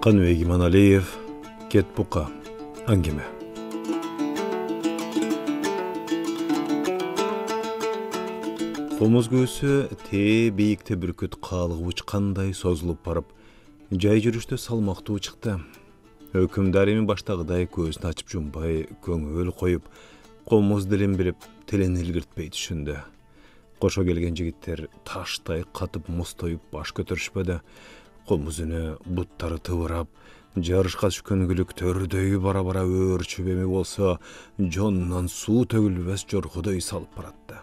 Kanvegi Gimanaliyev, Ket Buka, Angime. Komuz göğsü beyikte бүркіт қалығы uçqандай sozulup barıp, jay жүрүштө салмактуу чыкты. Hökümdarımın baştağıday көзүн açıp жумбай, көңүл коюп, комуз дилин билип, телин илгиртпей түшүндү. Кошо келген жигиттер таштай катып мустоюп баш көтөрүшпөдү. Комуз үні буттары тыбырап, жарышка түшкөн күлүктөрдөй бара-бара өрчүп эми болсо, жонунан суу төгүлбөс жоргодой салып баратты.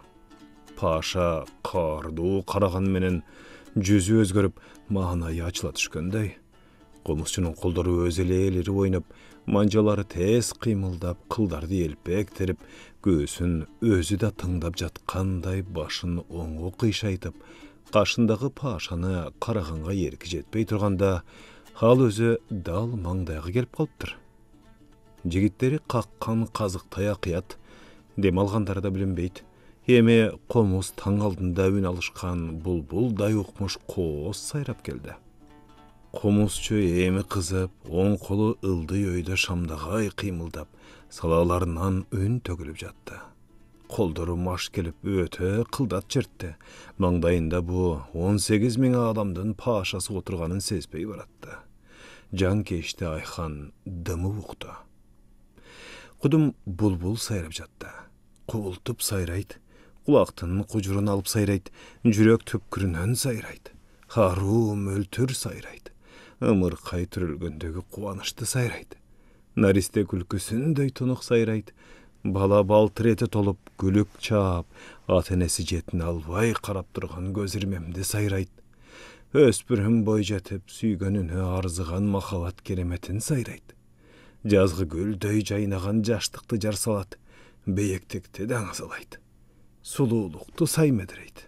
Паша кардуу караган менен жүзү өзгөрүп, маанайы ачыла түшкөндөй. Комузчунун колдору өз эле ойноп, манжалары тез кыймылдап, кылдарды элпектирип, көзүн өзү да тыңдап жаткандай башын оңго кыйшайтып, кашындагы Пашаны караганга эрки жетпей турганда, ал өзү дал маңдайга келип калыптыр. Жигиттери каккан казыктай акыят, дем алгандары да билинбейт. Эми комуз таң алдында үн алышкан булбулдай укмуш кооз сайрап келди. Комузчу эми кызып, оң колу ылдый өйдө шамдагай кыймылдап, салаларынан үн төгүлүп жатты. Колдору маш келип өтө кылдат чертти. Маңдайында бу 18 000 адамдын пашасы отурганын сезбей баратты. Жан кешти айхан дымы укту. Кудум булбул сайрап жатты. Куултуп сайрайт, кулактын кужурун алып сайрайт, жүрөк төпкүрүнөн сайрайт, харуу мөлтүр сайрайт, ымыркай түрүлгөндөгү кубанычты сайрайт, наристе күлкүсүндөй тунук сайрайт, бала балтыр эти толуп күлүк чаап, ата энеси жетін албай карап турган көз ирмемди сайрайт, өспүрүм бой жетип сүйгөнүнө арзыган махабат кереметин сайрайт, жазгы гүлдөй жайнаган жаштыкты жар салат, бейектикти даңазалайт, сулуулукту саймедирейт,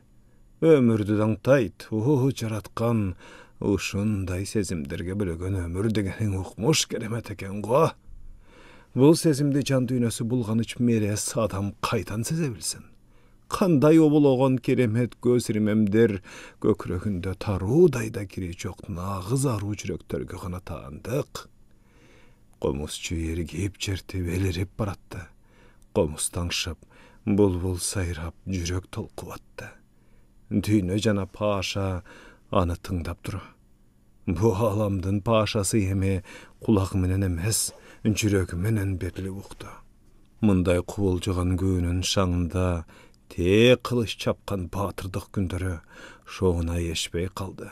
өмүрдү даңтайт, жараткан ушундай сезимдерге бөлөгөн өмүр дегениң укмуш керемет экен го. Бул сезимди жан дүйнөсү булганыч мерес адам кайдан сезе билсин? Кандай обулогон керемет көз ирмемдер көкүрөгүндө таруудай да кири жок нагыз аруу жүрөктөргө гана таандык. Комузчу эргип чертип элирип баратты. Комуз таңшып, булбул сайрап, жүрөк толкуп атты. Дүйнө жана Паша аны тыңдап тур. Бу аламдын Пашасы эми кулагы менен эмес, жүрөгү менен берилип укту. Мындай кубулжуган күнүн шаңында кылыч чапкан баатырдык күндөрү шоуна эшпей калды.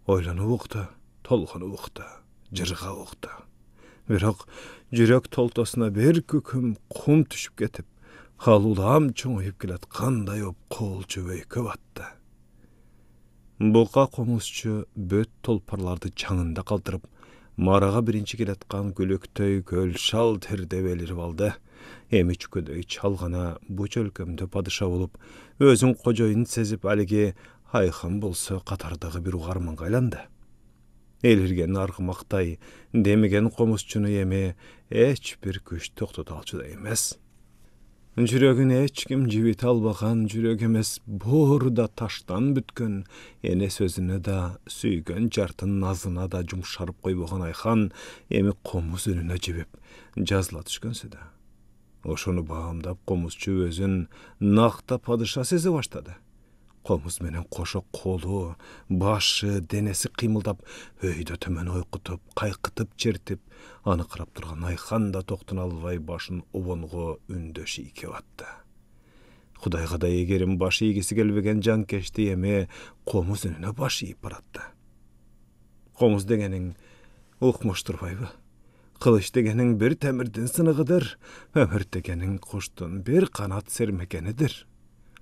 Ойлонуп укту, толгонуп укту, жыргап укту. Бирок жүрөк толтосуна бир күкүм кум түшүп кетип, ал улам чоңоюп келаткандай оп колчу өйкө батты. Бука комузчу бөт толпарларды чаңында калтырып, марага биринчи келаткан күлөктөй көл шал тердеп элирип алды. Эми чүкөдөй чалгана бу чөлкөмдө падыша болуп, өзүн кожоюн сезип, алиги айхан болсо катардагы бир угарманга айланды. Элирген аргымактай демиген комузчуну эми эч бир күч токтото алчудай эмес. Жүрөгүн эч ким жибите албаган жүрөк эмес, бооруда таштан бүткөн, эне сөзүнө да, сүйгөн жартын назына да жумшарып койбогон айхан эми комуз үнүнө жибип, жазыла түшкөнсү да. Ошону баамдап комузчу өзүн накта падыша сезе баштады. Комуз менен кошо колу, башы, денеси кыймылдап, өйдө төмөн ойкутуп, кайкытып чертип, аны карап турган айхан да токтоно албай башын обонго үндөш ийке батты. Кудайга да эгерим баш ийгиси келбеген жанкешти эми комуз үнүнө баш ийип баратты. Комуз дегениң укмуш турбайбы? Кылыч дегениң бир темирдин сыныгыдыр, өмүр дегениң куштун бир канат сермекенидир.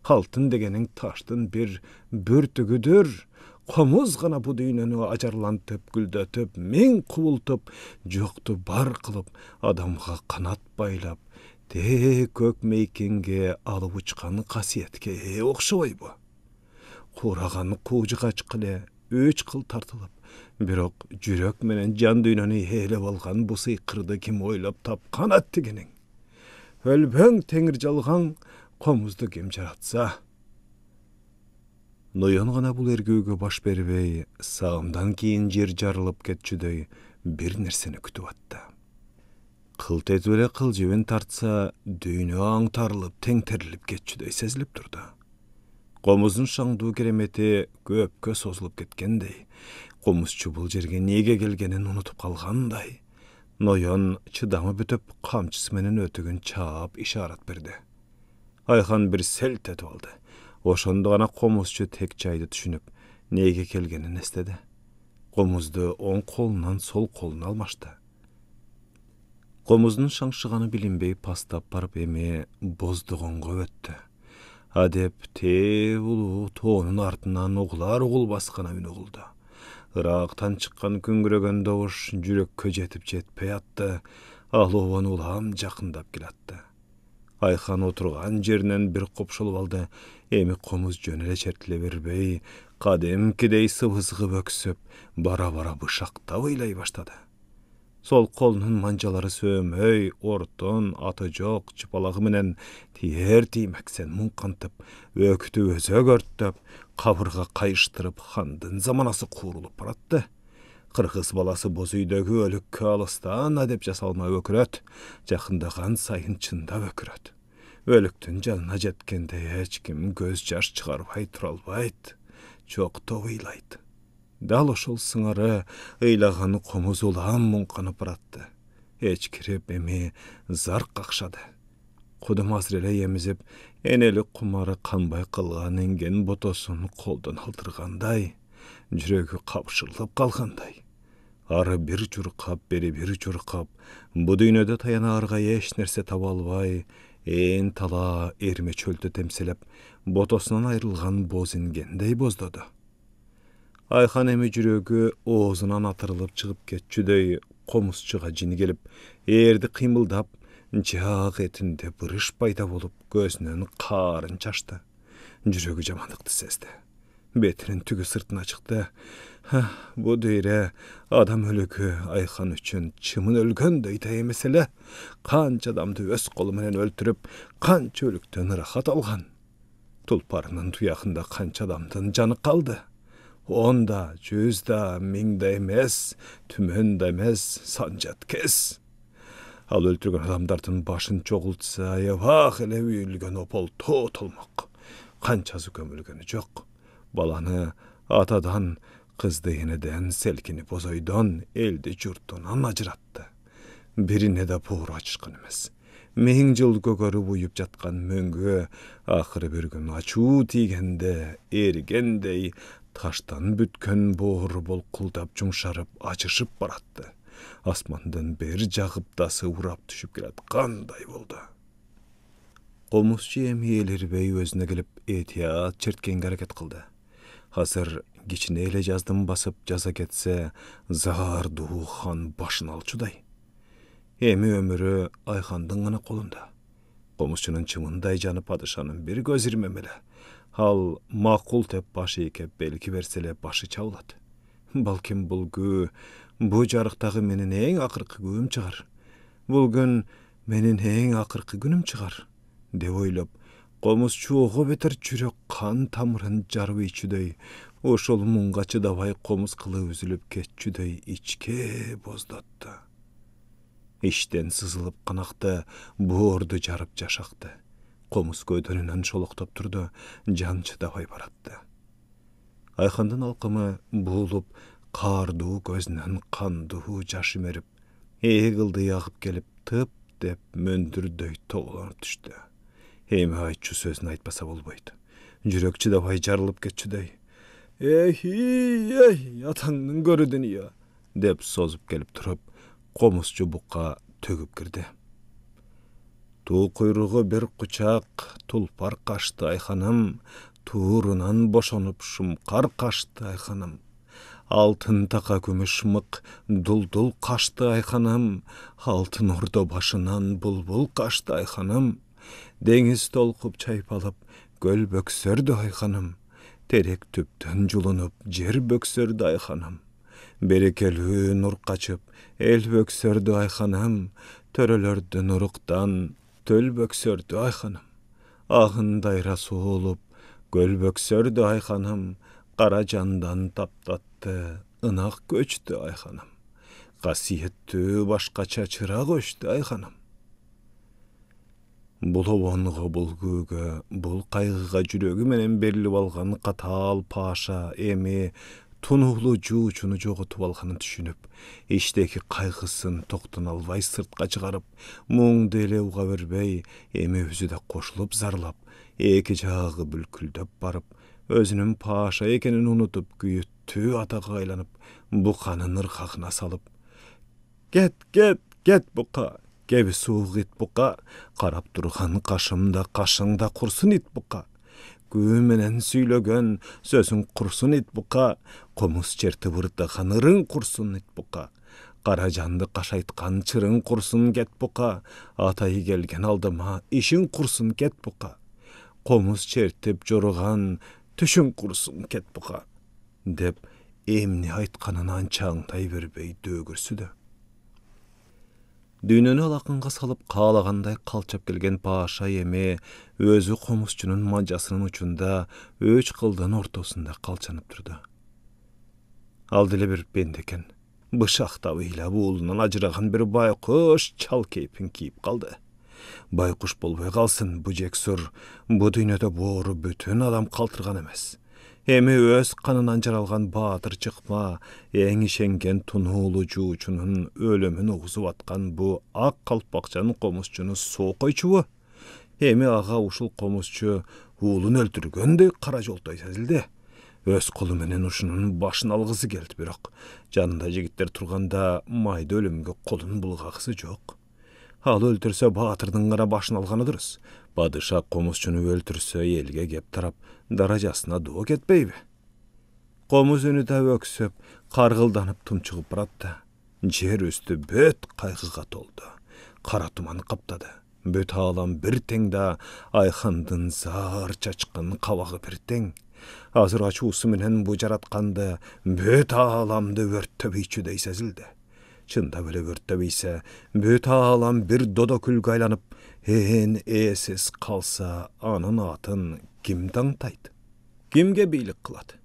Алтын дегениң таштын бир бүртүгүдүр. Комуз гана бу дүйнөнү ажарлантып, гүлдөтүп, миң кубултуп, жокту бар кылып, адамга канат байлап, көк мейкенге алып учкан касиетке окшобойбу? Кураган куужугач кыле 3 кыл тартылып, бирок жүрөк менен жан дүйнөнү ээлеп алган бу сыйкырды ким ойлоп тапкан ат дегениң? Өлбөң теңир жалган комузду ким жаратса? Ноян гана бул эргүүгө баш бербей, сагымдан кийин жер жарылып кетчүдөй бир нерсени күтүп атты. Кылт этип эле кылжыбын тартса, дүйнө аңтарылып, теңтерилип кетчүдөй сезилип турду. Комуздун шаңдуу керемети көпкө созулуп кеткендей, комузчу бул жерге неге келгенин унутуп калгандай. Ноян чыдамы бүтүп, камчысы менен өтүгүн чаап ишарат берди. Айхан бир селт этип алды. Ошондо гана комузчу тек жайды түшүнүп, неге келгенин эстеди. Комузду оң колунан сол колуна алмашты. Комуздун шаңшыганы билинбей пастап барып эми боздогонго өттү. Адеп тээ улуу тоонун артынан угулар угулбас гана үн угулду. Ырактан чыккан күңгүрөгөн добуш жүрөккө жетип жетпей атты. Ал обон улам жакындап келатты. Айхан отурган жеринен бир копшолуп алды. Эми комуз жөн эле чертиле бербей, кадимкидей сыбызгып өксүп, бара-бара бышактап ыйлай баштады. Сол колунун манжалары сөөмөй, ортон, аты жок, чыпалагы менен тиер тиймексен муңкантып, өктү өзөк өрттөп, кабырга кайыштырып, хандын заманасы куурулуп баратты. Кыргыз баласы боз үйдөгү өлүккө алыстан адеп жасалмай өкүрөт, жакындаган сайын чындап өкүрөт. Өлүктүн жанына жеткенде эч ким көз жаш чыгарбай тура албайт, чоктоп ыйлайт. Дал ошол сыңары ыйлаган комуз улам муңканып баратты. Эчкирип эми зар какшады. Кудум азыр эле эмизип, энелик кумары канбай калган энген ботосун колдон алдыргандай, жүрөгү капшырылып калгандай. Ары бир журкап, бери бир журкап, бу дүйнөдө таянаарга эч нерсе таба албай, ээн тала эрме чөлдө темселеп, ботосунан айрылган боз ингендей боздоду. Айхан эми жүрөгү оозунан атырылып чыгып кетчүдөй комузчуга жини келип, ээрди кыймылдап, жаак этинде бырыш пайда болуп, көзүнөн каарын чачты. Жүрөгү жамандыкты сезди. Бетинин түгү сыртына чыкты. Бу дейре адам өлүгү Айхан үчүн чымын өлгөндөй да эмес эле. Канча адамды өз колу менен өлтүрүп, канча өлүктөн ырахат алган. Тулпарынын туягында канча адамдын жаны калды. 10 да, 100 да, 1000 да эмес, түмөн да эмес, санжат кес. Ал өлтүргөн адамдардын башын чогултса, эбак эле үйүлгөн опол тоо толмок. Канчасы көмүлгөнү жок. Баланы атадан, кызды энеден, селкини бозойдон, элди журтунан ажыратты. Бирине да бууру ачышкан эмес. 1000 жыл көгөрүп уюп жаткан мөңгү акыры бир күн ачуу тийгенде эригендей таштан бүткөн боору болкулдап жумшарып ачышып баратты. Асмандын бер жагыптасы урап түшүп келаткандай болду. Комузчу эми элирбей өзүнө келип этият черткенге аракет кылды. Азыр кичине эле жаздын басып жаза кетсе, заардуу хан башын алчудай. Эми өмүрү Айхандын гана колунда. Комузчунун чымындай жаны падышанын бир көз ирмемеле. Ал макул деп башы ийкеп белги берсе эле башы чабылат. Балким бул күү, бу жарыктагы менин эң акыркы күбүм чыгар. Бул күн менин эң акыркы күнүм чыгар, деп ойлоп, комузчу ого бетер жүрөк кан тамырын жарып ичүүдөй, ошол муңга чыдабай комуз кылы үзүлүп кетчүдөй ичке боздотту. Иштен сызылып канакты, боорду жарып жашакты. Комуз көйдөнүнөн шолоктоп турду, жан чыдабай баратты. Айхандын алкымы буулуп, каардуу көзүнөн кандуу жаш имерип, эгылды агып келип, тып деп мөндүрдөй тоголонуп түштү. Эми айтчу сөзүн айтпаса болбойт. Жүрөк чыдабай жарылып кетчүдөй. Эй, атаңдын көрүдүн ия, деп созуп келип туруп, комузчу букка төгүп кирди. Туу куйругу бир кучак тулпар кашты Айханым, туурунан бошонуп шумкар кашты Айханым. Алтын така күмүш мык дулдул кашты Айханым, алтын ордо башынан булбул кашты Айханым. Деңиз толкуп чайпалып, көл бөксөрдү Айханым. Терек түптөн жулунуп, жер бөксөрдү Айханым. Берекелүү нур качып, эл бөксөрдү Айханым. Төрөлөрдүн уруктан төл бөксөрдү Айханым. Агын дайра суулуп, Gölböksördü ayhanım, qara candan taptattı, ınak göçtü ayhanım. Qasiyettü başqaça çıra göçtü ayhanım. Bul obonga, bul göge, bul qaygıga jüregi menen berilip algan qatal paşa emi tunuqlu juuçunu jogotup alganын түшүнүp, иштеги кайгысын токтон албай сыртка чыгарып, муңду эле уга бербей, эми өзү да кошулуп зарлап, эки жагы бүлкүлдөп барып, өзүнүн паша экенин унутуп, күйүттүү атага айланып, буканын ыргагына салып, Get buka, gebi soğuk it buka, qarap durgan qaşımda qaşыңda kursun it buka. Güymenen süylögön sözün kursun it buka, komus çerti vırdagan ırın kursun it buka. Qarajandı qaşaytkan çırın kursun get buka, atayı gelgen aldıma işin kursun get buka. Komus çertip jorugan tüşün kursun ket buka. Dep emni aytkanынан çağıntay berbey dögürsüdü. Düynөнү алакынга салып каалагандай калчап келген паша эми өзү комузчунун манжасынын учунда өч кылдын ортосунда калчанып турду. Ал деле бир бенде экен. Бышактап ыйлап уулунан ажыраган бир байкуш чал кейпин кийип калды. Байкуш болбой калсын, бу жексур, бу дүйнөдө боору бүтүн адам калтырган эмес. Эми өз канынан жаралган баатыр чыкма, эң ишенген тунуулу жуучунун өлөмүн угузуп аткан бу ак калпакчанын комузчуну соокойчубу? Эми ага ушул комузчу уулун өлтүргөндөй кара жолтой сезилди. Өз колу менен ушунун башын алгысы келди, бирок жанында жигиттер турганда майда өлөмгө колун булгакысы жок. Ал өлтүрсө баатырдын гана башын алганы дурус. Падыша комузчуну өлтүрсө элге кеп тарап, даражасына доо кетпейби? Комуз үнү да өксөп, каргылданып тумчугуп баратты. Жер үстү бөт кайгыга толду. Кара туман каптады. Бөт аалам бир тең да айхандын зар чачкан кабагы бир тең. Азыр ачуусу менен бу жаратканды бөт ааламды өрттөп ийчүдөй сезилди. Чындап эле өрттөп ийсе, бөт аалам бир додо күлгө айланып, эсес калса, анын атын ким таңтайт? Кимге бийлик кылат?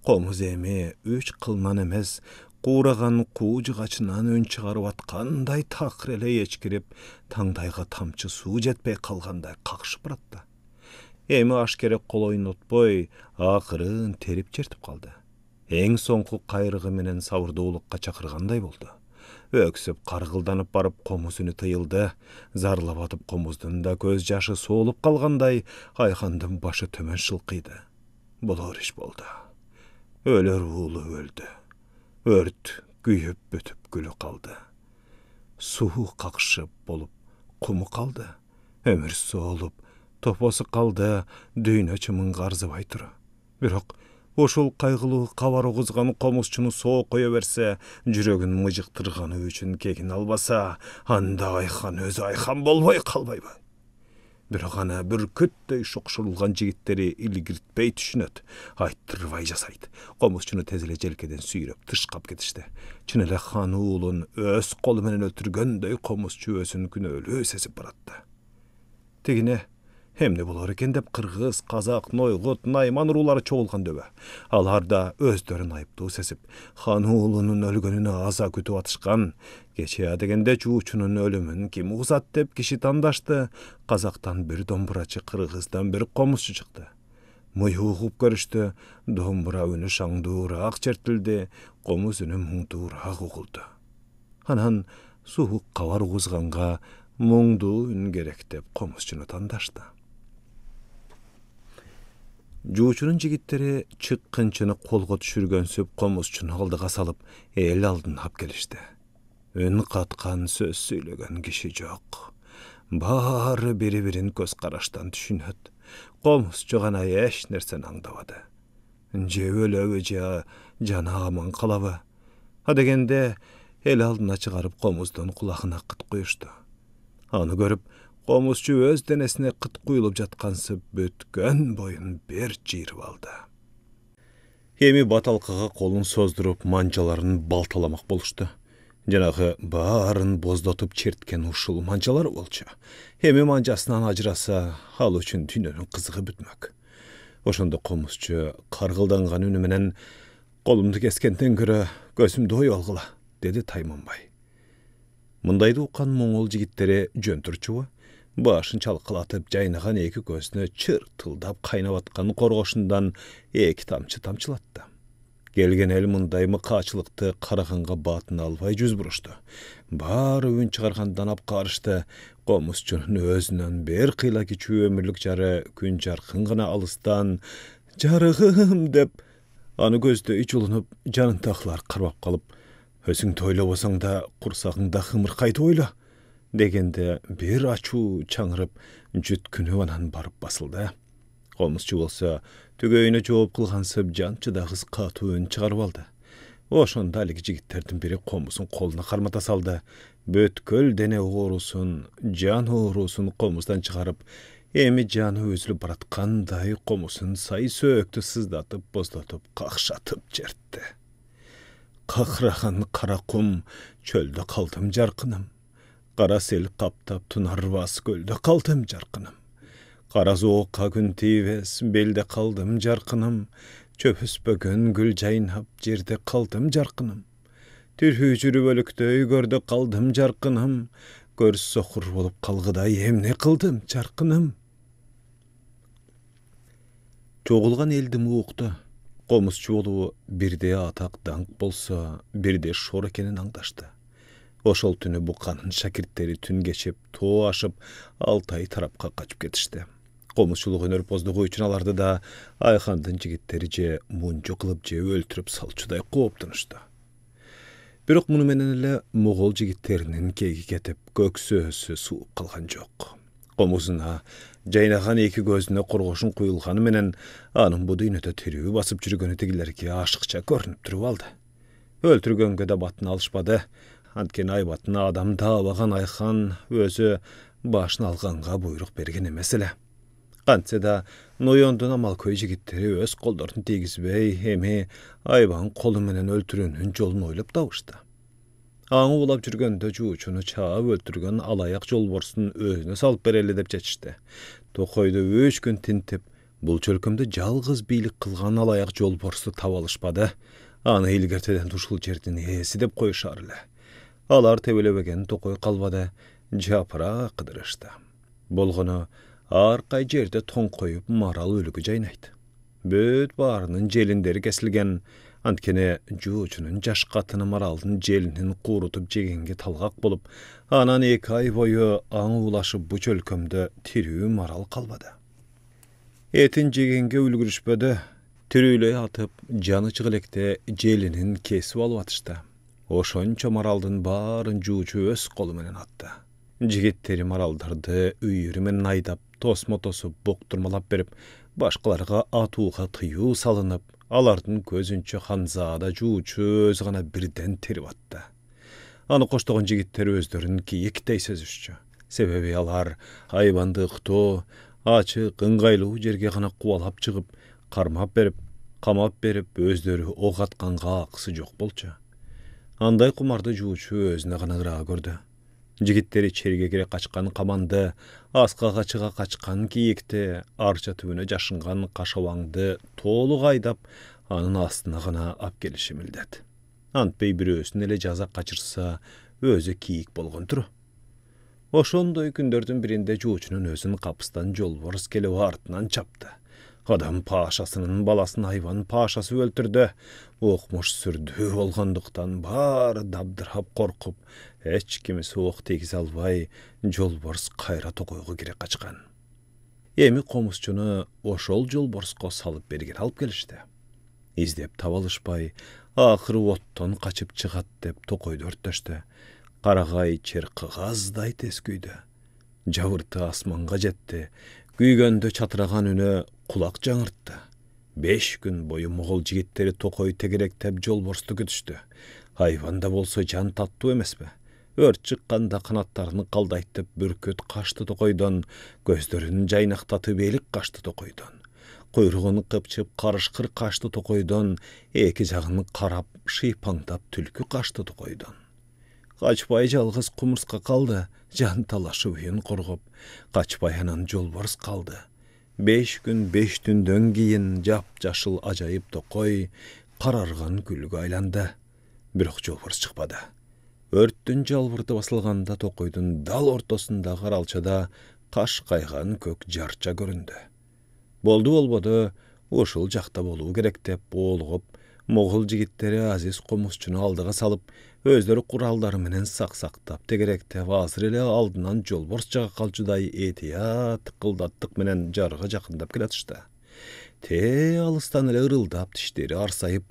Комуз эми үч кылман эмес, куураган куу жыгачынан өн чыгарып аткандай такыр эле эчкирип, таңдайга тамчы суу жетпей калгандай какшып баратты. Эми аш керек кол ойнотпой, акырын терип чертип калды. Эң соңку кайрыгы менен сабырдуулукка чакыргандай болду. Өксүп каргылданып барып комуз үнү тыйылды. Зарлап атып комуздун да көз жашы соолуп калгандай, айхандын башы төмөн шылкыйды. Болор иш болду. Өлөр уулу өлдү. Өрт күйүп бүтүп күлү калды. Суу какшып болуп куму калды. Өмүр соолуп, топосу калды, дүйнө чымынга арзыбай туру. Бирок ошол кайгылуу кабар угузган комузчуну соо кое берсе, жүрөгүн мыжыктырганы үчүн кегин албаса, анда айхан өзү айхан болбой калбайбы? Бирок ана бүркүттөй шокшурулган жигиттери илгиртпей түшүнөт, айттырбай жасайт. Комузчуну тез эле желкеден сүйрөп тышкап кетишти. Чын эле хан уулун өз колу менен өлтүргөндөй комузчу өзүн күнөөлүү сезип баратты. Тигине эмне болор экен деп кыргыз, казак, нойгут, найман уруулары чогулган-дөбө. Алар да өздөрүн айыптуу сезип, хан уулунун өлгөнүнө аза күтүп атышкан. Кече дегенде жуучунун өлүмүн ким угузат деп киши тандашты. Казактан бир домбурачы, кыргыздан бир комузчу чыкты. Мый угуп көрүштү, домбура үнү шаңдуураак чертилди, комуз үнү муңдуураак угулду. Анан суук кабар угузганга муңдуу үн керек деп комузчуну тандашты. Жуучунун жигиттери чыккынчыны колго түшүргөнсүп комузчуну алдыга салып, эл алдына ап келишти. Үн каткан, сөз сүйлөгөн киши жок. Баары бири-бирин көз караштан түшүнөт. Комузчу гана эч нерсени аңдабады. Же өлөбү, же жана аман калабы? Адегенде эл алдына чыгарып комуздун кулагына кыт куюшту. Аны көрүп, комузчу өз денесине кыт куюлуп жаткансып бүткөн боюн бер жыйрып алды. Эми баталкага колун создуруп, манжаларын балталамак болушту. Жанагы баарын боздотуп черткен ушул манжалар болчу. Эми манжасынан ажыраса, ал үчүн дүйнөнүн кызыгы бүтмөк. Ошондо комузчу каргылданган үнү менен колумду кескенден көрө көзүмдү ой алгыла, деди Тайманбай. Мындайды уккан моңол жигиттери жөн турчубу? Башын чалкалатып жайнаган эки көзүнө чыртылдап кайнап аткан коргошундан эки тамчы тамчылатты. Келген эл мындай мыкаачылыкты караганга батын албай жүз бурушту. Баары үн чыгаргандан апкарышты. Комузчунун өзүнөн бир кыйла кичүү өмүрлүк жары күн жаркын гана алыстан «Жарыгым» деп аны көздөй жулунуп жанындагылар кармап калып, «Өзүңдү ойлобосоң да курсагыңда кымыркайды ойла» дегенде бир ачуу чаңырып жүткүнү анан барып басылды. Комузчу болсо түгөйүнө жооп кылгансып жанчыдагыс катуу үн чыгарып алды. Ошондо алиги жигиттердин бири комузун колуна кармата салды. Бөткөл дене оорусун, жан оорусун комуздан чыгарып, эми жаны өзүлүп бараткандай комузун сай сөөктү сыздатып, боздотуп, какшатып жертти. Какыраган кара кум чөлдө калдым жаркыным. Кара сел каптап тунарбас көлдө калдым жаркыным. Кара соокка күн тийбес белде калдым жаркыным. Чөпүспөгөн гүл жайнап жерде калдым жаркыным. Түрхүү жүрүп өлүктөй көрдө калдым жаркыным. Көрүс сокур болуп калгыдай эмне кылдым жаркыным. Чогулган элдин уукты. Комузчу болуу бирде атак даңк болсо, бирде шор экенин аңдашты. Ошол түнү буканын шакирттери түн кечип, тоо ашып, Алтай тарапка качып кетишти. Комузчулук өнөрпоздугу үчүн аларды да Айхандын жигиттери же мунжу кылып же өлтүрүп салчудай кооптунушту. Бирок муну менен эле могол жигиттеринин кеги кетип, көксөөсү сууп калган жок. Комузуна жайнаган эки көзүнө коргошун куюлганы менен анын бу дүйнөдө тирүү басып жүргөнү тигилерге ашыкча көрүнүп туруп алды. Өлтүргөнгө да батын алышпады. Анткени айбатына адам таабаган Айхан өзү башын алганга буйрук берген эмес эле. Кантсе да ноёндун амалкөй жигиттери өз колдорун тийгизбей, эми айбан колу менен өлтүрүүнүн жолун ойлоп табышты. Аңы улап жүргөндө жуучуну чаап өлтүргөн алаяк жолборстун өзүнө салып берели деп чечишти. Токойду 3 күн тинтип, бул чөлкөмдө жалгыз бийлик кылган алаяк жолборсту таба алышпады. Аны илгертеден ушул жердин ээси деп коюшар эле. Алар тебелебеген Токой калбады, жапыра кыдырышты. Болгону ар кай жерде тоң коюп марал өлүгү жайнайт. Бөт баарынын желиндери кесилген. Анткени жуучунун жаш катыны маралдын желинин куурутуп жегенге талгак болуп, анан 2 ай бою аңы улашып бу чөлкөмдө тирүү марал калбады. Этин жегенге үлгүрүшпөдү. Тирүүлөй атып, жаны чыгылекте желинин кесип алып атышты. Ошончо маралдын баарын жуучу өз колу менен атты. Жигиттери маралдарды үйүрү менен айдап, тосмо-тосуп, буктурмалап берип, башкаларга атууга тыюу салынып, алардын көзүнчө Ханзада жуучу өзү гана бирден терип атты. Аны коштогон жигиттер өздөрүн кийиктей сезишчү. Себеби алар айбанды ыктоо, ачык, ыңгайлуу жерге гана кубалап чыгып, кармап берип, камап берип, өздөрү ок атканга акысы жок болчу. Андай кумарды жуучу өзүнө гана ыраа көрдү. Жигиттери черге кире качкан каманды, аскага чыга качкан кийикти, арча түбүнө жашынган кашабаңды толук айдап, анын астына гана ап келиши милдет. Антпей бирөөсүн эле жаза качырса, өзү кийик болгон туру. Ошондой күндөрдүн биринде жуучунун өзүн капыстан жолборс келип артынан чапты. Адам пашасынын баласын айбан пашасы өлтүрдү. Окмуш сүрдүү болгондуктан баары дабдырап коркуп, эч кимиси ок тийгизе албай, жолборс кайра Токойго кире качкан. Эми комузчуну ошол жолборско салып берген алып келишти. Издеп таба алышпай, акыры оттон качып чыгат деп Токойду өрттөштү. Карагай чер кагаздай тез күйдү. Жабырты асманга жетти. Күйгөндө чатыраган үнө кулак жаңыртты. 5 күн бою могол жигиттери Токой тегеректеп жолборсту күтүштү. Айванда болсо жан таттуу эмеспи? Өрт чыкканда канаттарын калдайтып бүркүт качты Токойдон, көздөрүн жайнактатып элик качты Токойдон. Куйругун кыпчып карышкыр качты Токойдон, эки жагын карап шыйпаңдап түлкү качты Токойдон. Качпай жалгыз кумурска калды, жан талашып үйүн коргоп. Качпай анан жолборс калды. 5 gün 5 tündön giyin jap-jaşıl ajayip tokoy qarargan gülgü aylanda. Biroq jolbors çıkmadı. Örttün jalbırdı basılganda tokoydun dal ortasında qaralçada qaş qaygan kök jarça göründü. Boldu bolbodu, uşul jakta boluu gerek dep boğulgup, Moğol jigitleri Aziz Qomusçunu aldıga salıp, özleri kuralları menen saksaqtap tegerekte vasır ele aldından jolbors jaga kalçuday etiyat tıkıldattık menen jarıga jakındap kilatıştı. Te alıstan ele ırıldap dişleri arsayıp,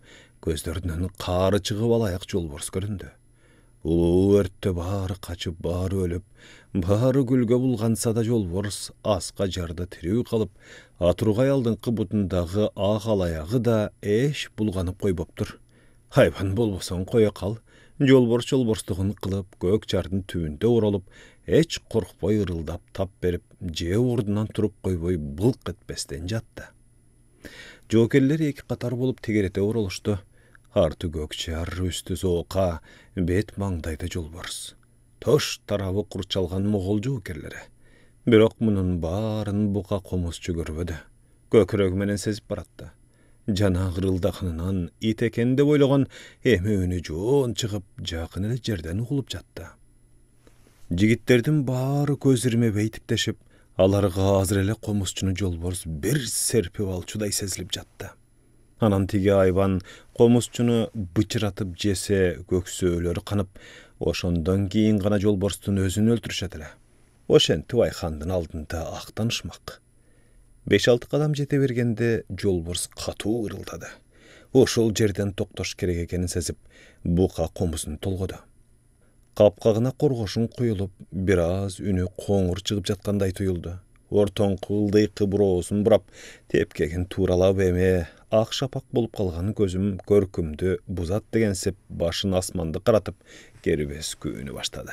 gözlerinden qarı çıgıp alayak jolbors göründü. Ulu örtte bari kaçıp bari ölüp, bari gülge bulgansa da jolbors asqa jarda tiriw kalıp, Aturgay aldınqı butundağı ağ alayağı da eş bulganıp koyboptur. Hayvan bolbosan koya kal, jolborstuğun kılıp gök jardın tübünde urulup, eç korkpay ırıldap tap berip, je urdundan turup koyboy bılk etpesten jattı. Jokerler iki qatar bolup tegerete uruluştu. Artı gökçer, üstü soğuqa, bet mаңдайda jolbors. Toş tarabı kurçalgan Moğol jokerleri. Biroq munun bарын buqa Qomusçu görбödü. Gökürög menen sezip baratdı. Jana gırıldaqınınan it eken dep oylagan emi önü joon çıgıp jakyn ele jerden ugulup jatdı. Jigitlerden bari gözlerime beytipleşip, alarga azır ele Qomusçunu jolbors bir serpip alçuday sezilip jatdı. Anan tigi ayban Qomusçunu bıçıratıp jese göksü ölörü kanıp, oşondan kiyin gana jolborstun özünü öldürüşetile. Oşenti Ayxandın aldında aqtanışmak. 5-6 qadam jete bergende jolbors katuu ırıldadı. Oşol jerden toktoş kerek ekenin sezip, buqa Qomusunu tolgodu. Kapqağına qorgoşun kuyulup, biraz ünü qoңur çıgıp jatkanday tuyuldu. Orton kıldıy kıbroosun burap, tepkegen turalap eme, aq şapak bolup kalgan gözüm görkümdü buzat degensep başın asmandı qaratıp, geribes kүйünü başladı.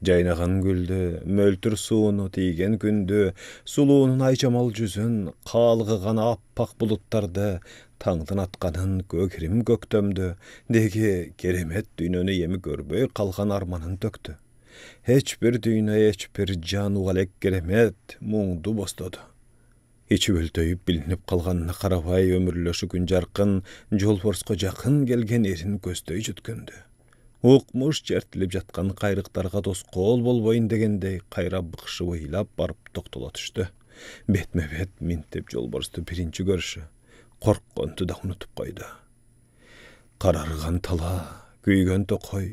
Jaynagan güldü, möltür suunu tiygen gündü, suluunun ayjamal жүзün, qalgıgan appak buluttardı, tаңдын atqanın gökrim göktömdü, degi keremet düynöni yemi görböy qalgan armanın töktü. Hiçbir düýne, hiçbir jan ugalek keremet muңdu bostodu. İçi böltöyüp bilinip qalganına qarabay ömürlöşü gün jarqın, jolborska jakyn gelgen erin göstöy jütkündü. Uqmuş jertilip jatkan qayrıqtarga dos qol bolboyun degendey qayra bıqşı oylap barıp toktola düştü. Betme bet mintep jolborstu birinci görüşü. Korkqondu da unutup koydu. Qarargan tala, güýgen tokoy,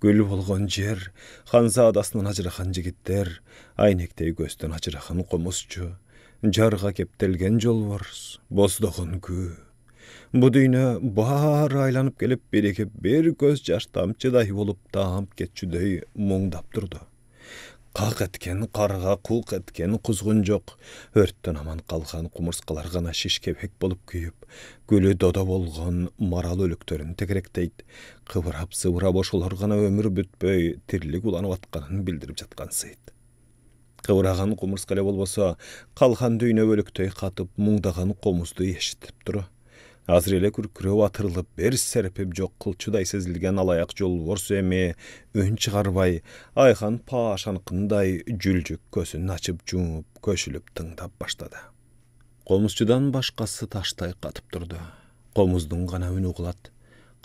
gül bolgon jer, Hanza adasынан ajırakan jigitler, aynektey göstön ajırakan Qomusçu, jarga keptelgen jolbors, bozdoğun kü. Bu düýne bar aylanıp gelip bir göz jaş tamçıday bolup damp ketçüdey muңdap durdu. Qaq etken qarga qulq etken kuzgun jok, örtten aman qalgan qumurskalar gana şişkebek bolup küyüp, gülü doda bolgon maral ölüktörün tegerekteyt, kıvırap sıvırap oşolar gana ömür bütböy tirlik ulanıp atkanın bildirip jatkansyt. Kıvıragan qumurskale bolbosa, qalgan düýne ölüktöy qatıp muңdagan Qomusdu eşitip duru. Azrele kürküröp atırılıp bir serpip jok kılçuday sezilgen alayak jolbors emi ön çıgarbay Ayxan paşanqınday jüljük kösünü açıp jumup köşülüp tıngdap başladı. Qomusçudan başkası taştay qatıp durdu. Qomuzdun gana ünü ugulat,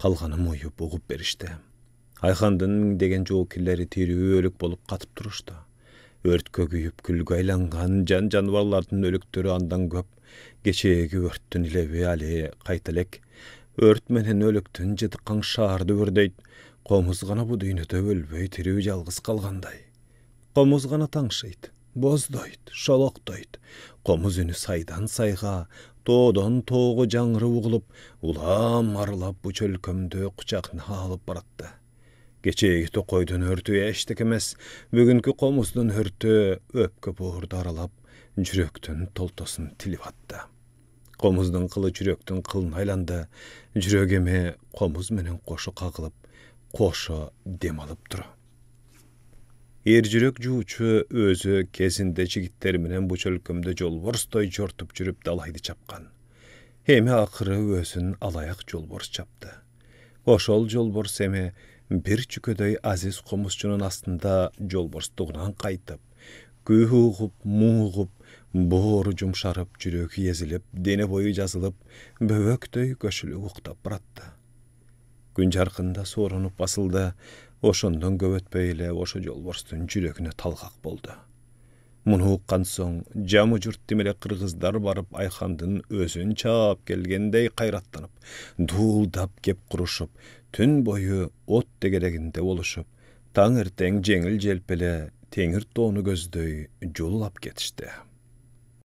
qalgany moyup ugup berişti. Ayxandın miňdegen jokilleri tiriwi ölük bolup qatıp duruştu. Ört kögüyüp külgü aylangan jan janwarlardın ölüktörü andan köp. Geçegi örttün ilevi ali qaytalek. Ört menen ölüktün jetiqan şaardy ördeyt. Qomuz gana bu düýnede ölböy tiriwi jalgys kalganday. Qomuz gana taňşyt, bozdoyt, şolokdoyt. Qomuz ünü saydan sayga, toğdan toğu jaňry ugulup, ulam arlap bu çölkömdü quçakyna alyp baratdy. Geçegi tokoydun örtü eştek emes, bugünkü Qomuzdun örtü öpke boğurda aralap, jürekten toltosun tilip attı. Qomuzdun kılı jürekten kılın aylandı, jüregeme Qomuz menen qoşu qaqılıp, qoşu dem alıp duru. Erjürek juuçu özü kesinde jigitleri menen bu çölkömde jolborstoy jortup jürüp dalaydy çapkan. Hemi akırı özün alayak jolbors çaptı. Oşol jolbors eme bir çüköдөй Aziz Qomusçunun astında jolborstuğundan qaytıp, güýh ugup, muň ugup, boğru jumşarıp, jüregi ezilip, dene boyu жазылып, böböktöy köşülü uktap baratdy. Gün jarkynda sorunup basıldı, oşondan göbötbeyle oşo jolborstun jüregine talgak boldu. Muny uqqan soň jamy jurt dimele kırgızlar barıp Ayxandyn özün çap gelgendey kayratlanyp, duuldap gep kuruşup, tün boyu ot degereginde boluşup, taň erteň jeňil jelpele teňir donu gözdöy jullap getişdi.